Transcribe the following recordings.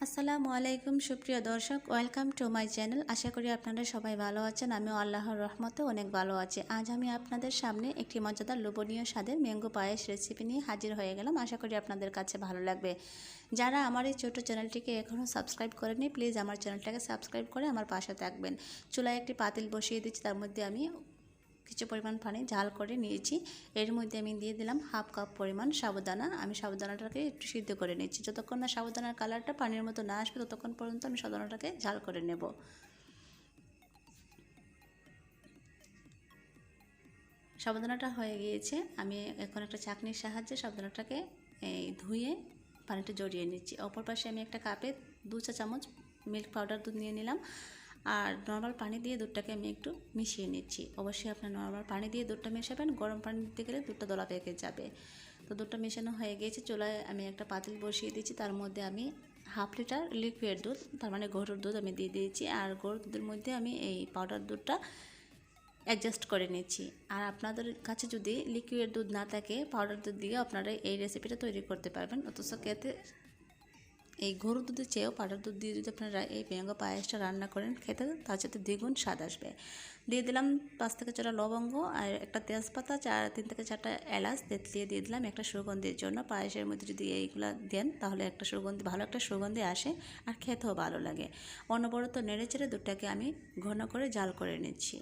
আসসালামু আলাইকুম সুপ্রিয় দর্শক, ওয়েলকাম টু মাই চ্যানেল। আশা করি আপনারা সবাই ভালো আছেন। আমিও আল্লাহর রহমতে অনেক ভালো আছি। আজ আমি আপনাদের সামনে একটি মজাদার লোভনীয় স্বাদের ম্যাঙ্গো পায়েস রেসিপি নিয়ে হাজির হয়ে গেলাম। আশা করি আপনাদের কাছে ভালো লাগবে। যারা আমার এই ছোটো চ্যানেলটিকে এখনও সাবস্ক্রাইব করেনি, প্লিজ আমার চ্যানেলটাকে সাবস্ক্রাইব করে আমার পাশে থাকবেন। চুলায় একটি পাতিল বসিয়ে দিচ্ছি, তার মধ্যে আমি কিছু পরিমাণ পানি ঝাল করে নিয়েছি। এর মধ্যে আমি দিয়ে দিলাম হাফ কাপ পরিমাণ সাবুদানা। আমি সাবুদানাটাকে একটু সিদ্ধ করে নিচ্ছি। যতক্ষণ না সাবুদানার কালারটা পানির মতো না আসবে ততক্ষণ পর্যন্ত আমি সাবুদানাটাকে ঝাল করে নেব। সাবুদানাটা হয়ে গিয়েছে। আমি এখন একটা চাকনির সাহায্যে সাবুদানাটাকে ধুয়ে পানিটা জড়িয়ে নিচ্ছি। অপর পাশে আমি একটা কাপে 2 চা চামচ মিল্ক পাউডার দুধ নিয়ে নিলাম। আর নর্মাল পানি দিয়ে দুধটাকে আমি একটু মিশিয়ে নিচ্ছি। অবশ্যই আপনার নর্মাল পানি দিয়ে দুধটা মেশাবেন, গরম পানি দিতে গেলে দুধটা দলা পেকে যাবে। তো দুধটা মেশানো হয়ে গিয়েছে। চুলায় আমি একটা পাতিল বসিয়ে দিচ্ছি, তার মধ্যে আমি হাফ লিটার লিকুইড দুধ, তার মানে গরুর দুধ আমি দিয়ে দিয়েছি। আর গরুর দুধের মধ্যে আমি এই পাউডার দুধটা অ্যাডজাস্ট করে নিচ্ছি। আর আপনাদের কাছে যদি লিকুইড দুধ না থাকে, পাউডার দুধ দিয়ে আপনারা এই রেসিপিটা তৈরি করতে পারবেন। অথচ খেতে এই গরুর দুধের চেয়েও পাউডার দুধ দিয়ে যদি আপনারা এই ম্যাঙ্গো পায়েসটা রান্না করেন, খেতে তার সাথে দ্বিগুণ স্বাদ আসবে। দিয়ে দিলাম 5 থেকে 6টা লবঙ্গ আর একটা তেজপাতা, 3 থেকে 4টা এলাচ তেঁতলিয়ে দিয়ে দিলাম একটা সুগন্ধির জন্য। পায়েসের মধ্যে যদি এইগুলা দেন তাহলে একটা সুগন্ধি, ভালো একটা সুগন্ধি আসে আর খেতেও ভালো লাগে। অনবরত নেড়ে চেড়ে দুধটাকে আমি ঘন করে জাল করে নিচ্ছি।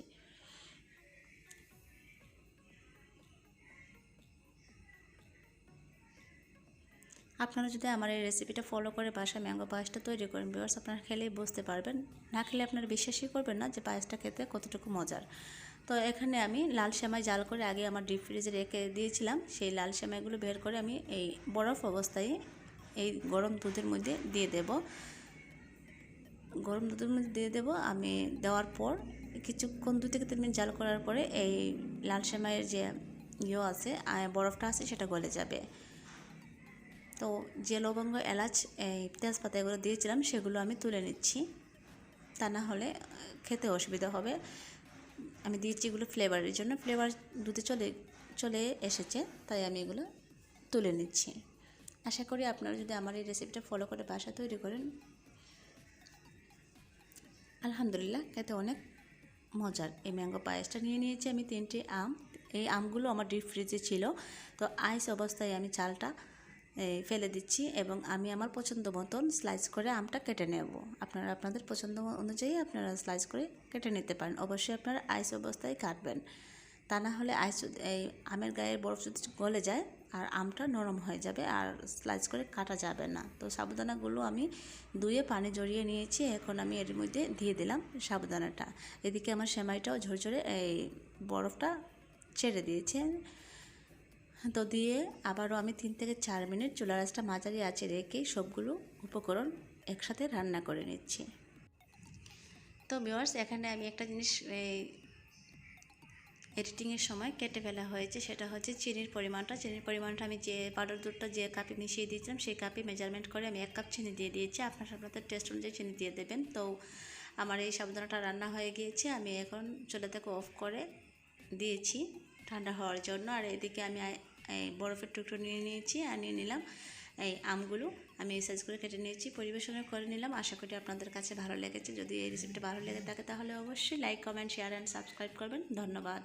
আপনারা যদি আমার এই রেসিপিটা ফলো করে বাসায় ম্যাঙ্গো পায়েসটা তৈরি করেন, ভিউয়ার্স, আপনারা খেলেই বুঝতে পারবেন। না খেলে আপনারা বিশ্বাসই করবেন না যে পায়েসটা খেতে কতটুকু মজার। তো এখানে আমি লাল সেমাই জাল করে আগে আমার ডিপ ফ্রিজে রেখে দিয়েছিলাম। সেই লাল সেমাইগুলো বের করে আমি এই বরফ অবস্থায় এই গরম দুধের মধ্যে দিয়ে দেব। গরম দুধের মধ্যে দিয়ে দেব। আমি দেওয়ার পর কিছুক্ষণ 2 থেকে 3 মিনিট জাল করার পরে এই লাল সেমাইয়ের যে আছে বরফটা আছে সেটা গলে যাবে। তো যে লবঙ্গ, এলাচ, এই তেজপাতা এগুলো দিয়েছিলাম সেগুলো আমি তুলে নিচ্ছি, তা না হলে খেতে অসুবিধা হবে। আমি দিয়েছি এগুলো ফ্লেভারের জন্য, ফ্লেভার দুধে চলে এসেছে, তাই আমি এগুলো তুলে নিচ্ছি। আশা করি আপনারা যদি আমার এই রেসিপিটা ফলো করে বাসায় তৈরি করেন, আলহামদুলিল্লাহ খেতে অনেক মজার। এই ম্যাঙ্গো পায়েসটা নিয়ে নিয়েছি আমি 3টি আম। এই আমগুলো আমার ডিপ ফ্রিজে ছিল, তো আইস অবস্থায় আমি চালটা ফেলে দিচ্ছি এবং আমি আমার পছন্দ মতন স্লাইস করে আমটা কেটে নেব। আপনারা আপনাদের পছন্দ অনুযায়ী আপনারা স্লাইস করে কেটে নিতে পারেন। অবশ্যই আপনারা আইস অবস্থায় কাটবেন, তা না হলে এই আমের গায়ের বরফ যদি গলে যায় আর আমটা নরম হয়ে যাবে আর স্লাইস করে কাটা যাবে না। তো সাবুদানাগুলো আমি ধুয়ে পানি জড়িয়ে নিয়েছি। এখন আমি এর মধ্যে দিয়ে দিলাম সাবুদানাটা। এদিকে আমার সেমাইটাও ঝরঝরে এই বরফটা ছেড়ে দিয়েছে। তো দিয়ে আবারও আমি 3 থেকে 4 মিনিট চুলার আঁচটা মাঝারি আঁচে রেখে সবগুলো উপকরণ একসাথে রান্না করে নিচ্ছি। তো ভিউয়ার্স, এখানে আমি একটা জিনিস এডিটিংয়ের সময় কেটে ফেলা হয়েছে, সেটা হচ্ছে চিনির পরিমাণটা। চিনির পরিমাণটা আমি যে পাউডার দুধটা যে কাপে মিশিয়ে দিয়েছিলাম সেই কাপে মেজারমেন্ট করে আমি 1 কাপ চিনি দিয়ে দিয়েছি। আপনাদের টেস্ট অনুযায়ী চিনি দিয়ে দেবেন। তো আমার এই সাবুদানাটা রান্না হয়ে গিয়েছে। আমি এখন চুলা থেকে অফ করে দিয়েছি ঠান্ডা হওয়ার জন্য। আর এদিকে আমি এই বরফের টুকরো নিয়ে নিয়েছি আর নিয়ে নিলাম এই আমগুলো আমি এই সাইজ করে কেটে নিয়েছি, পরিবেশন করে নিলাম। আশা করি আপনাদের কাছে ভালো লেগেছে। যদি এই রেসিপিটা ভালো লেগে থাকে তাহলে অবশ্যই like, comment, share and subscribe করবেন। ধন্যবাদ।